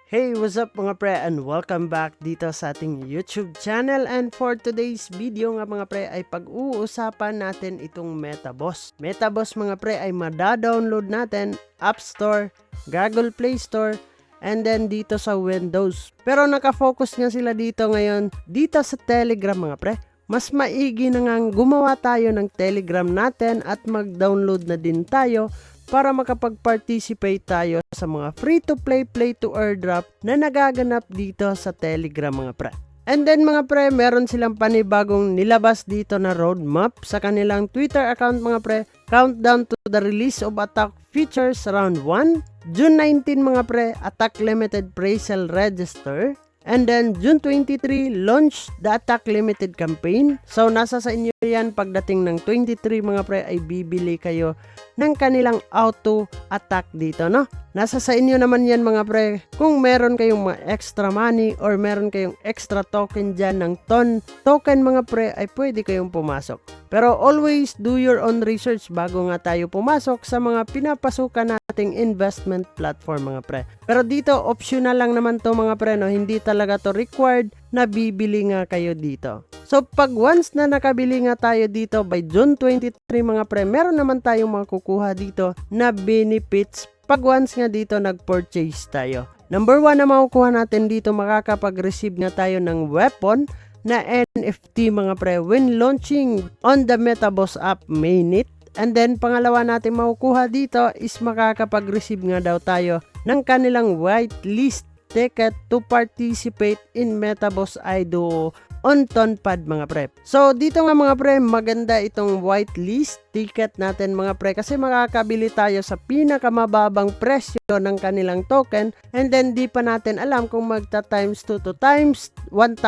Hey, what's up mga pre, and welcome back dito sa ating YouTube channel. And for today's video nga mga pre ay pag-uusapan natin itong MetaBoss. MetaBoss mga pre ay mada-download natin App Store, Google Play Store, and then dito sa Windows. Pero nakafocus nga sila dito ngayon dito sa Telegram mga pre. Mas maigi na ngang gumawa tayo ng Telegram natin at mag-download na din tayo para makapag-participate tayo sa mga free-to-play, play-to-airdrop na nagaganap dito sa Telegram mga pre. And then mga pre, meron silang panibagong nilabas dito na roadmap sa kanilang Twitter account mga pre. Countdown to the release of Attack Features Round 1. June 19 mga pre, Attack Limited Pre-Sale Register. And then June 23, launch the Attack Limited campaign. So nasa sa inyo yan, pagdating ng 23 mga pre ay bibili kayo ng kanilang auto attack dito, no? Nasa sa inyo naman yan mga pre, kung meron kayong mga extra money or meron kayong extra token dyan ng ton token mga pre ay pwede kayong pumasok. Pero always do your own research bago nga tayo pumasok sa mga pinapasukan nating investment platform mga pre. Pero dito optional lang naman to mga pre, no? Hindi talaga to required na bibili nga kayo dito. So pag once na nakabili nga tayo dito by June 23 mga pre, meron naman tayong makukuha dito na benefits pag once nga dito nag-purchase tayo. Number 1 na makukuha natin dito, makakapag-receive nga tayo ng weapon na NFT mga pre when launching on the MetaBoss app mainnet. And then pangalawa natin makukuha dito is makakapag-receive nga daw tayo ng kanilang whitelist ticket to participate in MetaBoss IDO on Tonpad mga pre. So dito nga mga pre, maganda itong whitelist ticket natin mga pre kasi makakabili tayo sa pinakamababang presyo ng kanilang token, and then di pa natin alam kung magta times 2 to times 1,000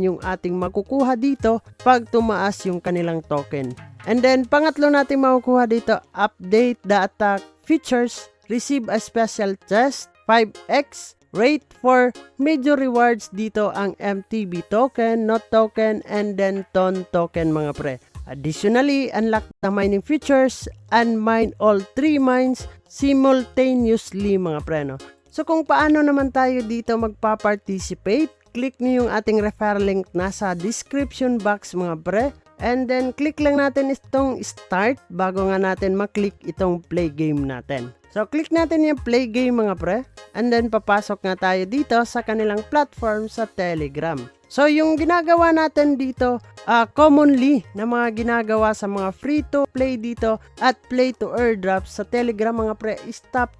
yung ating makukuha dito pag tumaas yung kanilang token. And then pangatlo natin makukuha dito, update the attack features, receive a special test 5x rate for major rewards dito ang MTB token, NOT token, and then TON token mga pre. Additionally, unlock the mining features and mine all 3 mines simultaneously mga pre, no? So kung paano naman tayo dito magpa-participate, click niyo yung ating referral link nasa description box mga pre. And then click lang natin itong start bago nga natin maklik itong play game natin. So click natin yung play game mga pre, and then papasok nga tayo dito sa kanilang platform sa Telegram. So yung ginagawa natin dito, commonly na mga ginagawa sa mga free to play dito at play to airdrop sa Telegram mga pre, is tap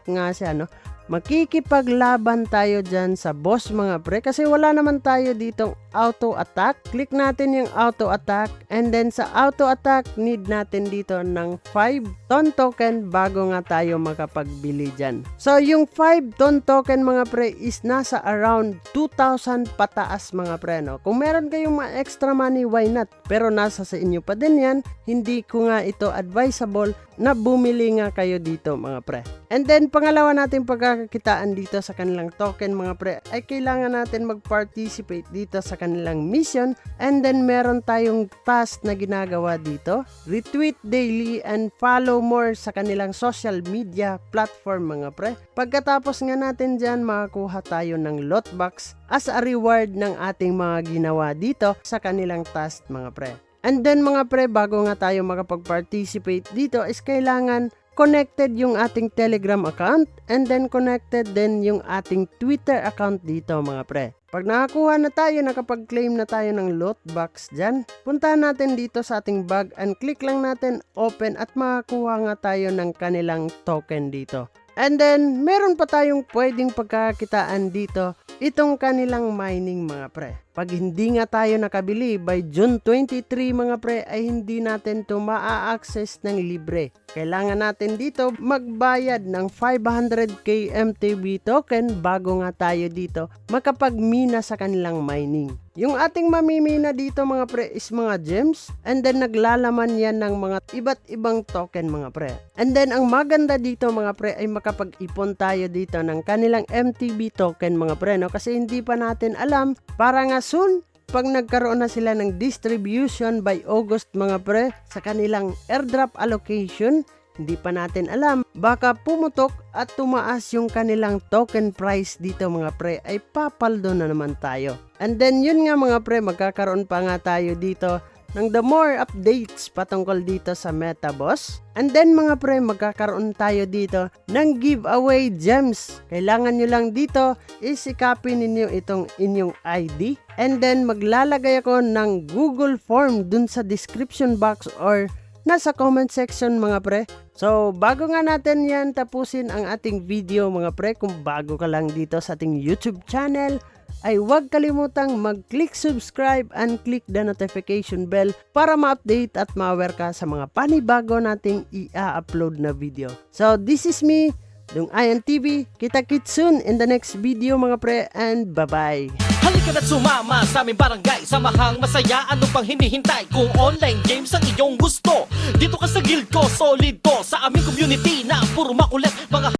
nga siya, no? Makikipaglaban tayo dyan sa boss mga pre kasi wala naman tayo ditong auto attack. Click natin yung auto attack, and then sa auto attack need natin dito ng 5 ton token bago nga tayo makapagbili dyan. So yung 5 ton token mga pre is nasa around 2,000 pataas mga pre, no? Kung meron kayong mga extra money, why not? Pero nasa sa inyo pa din yan. Hindi ko nga ito advisable na bumili nga kayo dito mga pre. And then pangalawa natin pagkakakitaan dito sa kanilang token mga pre ay kailangan natin mag-participate dito sa kanilang mission, and then meron tayong task na ginagawa dito, retweet daily and follow more sa kanilang social media platform mga pre. Pagkatapos nga natin dyan, makakuha tayo ng loot box as a reward ng ating mga ginawa dito sa kanilang task mga pre. And then mga pre, bago nga tayo makapag-participate dito is kailangan connected yung ating Telegram account, and then connected din yung ating Twitter account dito mga pre. Pag nakakuha na tayo, nakapag-claim na tayo ng loot box dyan, puntahan natin dito sa ating bag and click lang natin open at makakuha nga tayo ng kanilang token dito. And then, meron pa tayong pwedeng pagkakitaan dito, itong kanilang mining mga pre. Pag hindi nga tayo nakabili by June 23 mga pre, ay hindi natin to maa-access ng libre. Kailangan natin dito magbayad ng 500k MTB token bago nga tayo dito makapagmina sa kanilang mining. Yung ating mamimina dito mga pre is mga gems, and then naglalaman yan ng mga iba't ibang token mga pre. And then ang maganda dito mga pre ay makapag-ipon tayo dito ng kanilang MTB token mga pre, no? Kasi hindi pa natin alam, para nga soon pag nagkaroon na sila ng distribution by August mga pre sa kanilang airdrop allocation, hindi pa natin alam, baka pumutok at tumaas yung kanilang token price dito mga pre, ay papaldo na naman tayo. And then yun nga mga pre, magkakaroon pa nga tayo dito ng the more updates patungkol dito sa MetaBoss. And then mga pre, magkakaroon tayo dito ng giveaway gems. Kailangan nyo lang dito is i-copy ninyo itong inyong ID. And then maglalagay ako ng Google form dun sa description box or nasa comment section mga pre. So bago nga natin yan tapusin ang ating video mga pre, kung bago ka lang dito sa ating YouTube channel, ay huwag kalimutang mag-click subscribe and click the notification bell para ma-update at ma-aware ka sa mga panibago nating i-upload na video. So this is me, Dung Ayan TV. Kita-kits soon in the next video mga pre, and bye-bye. Halika na't sumama sa aming barangay, samahang masaya, ano pang hinihintay? Kung online games ang iyong gusto, dito ka sa guild ko, solid to sa aming community na puro makulit mga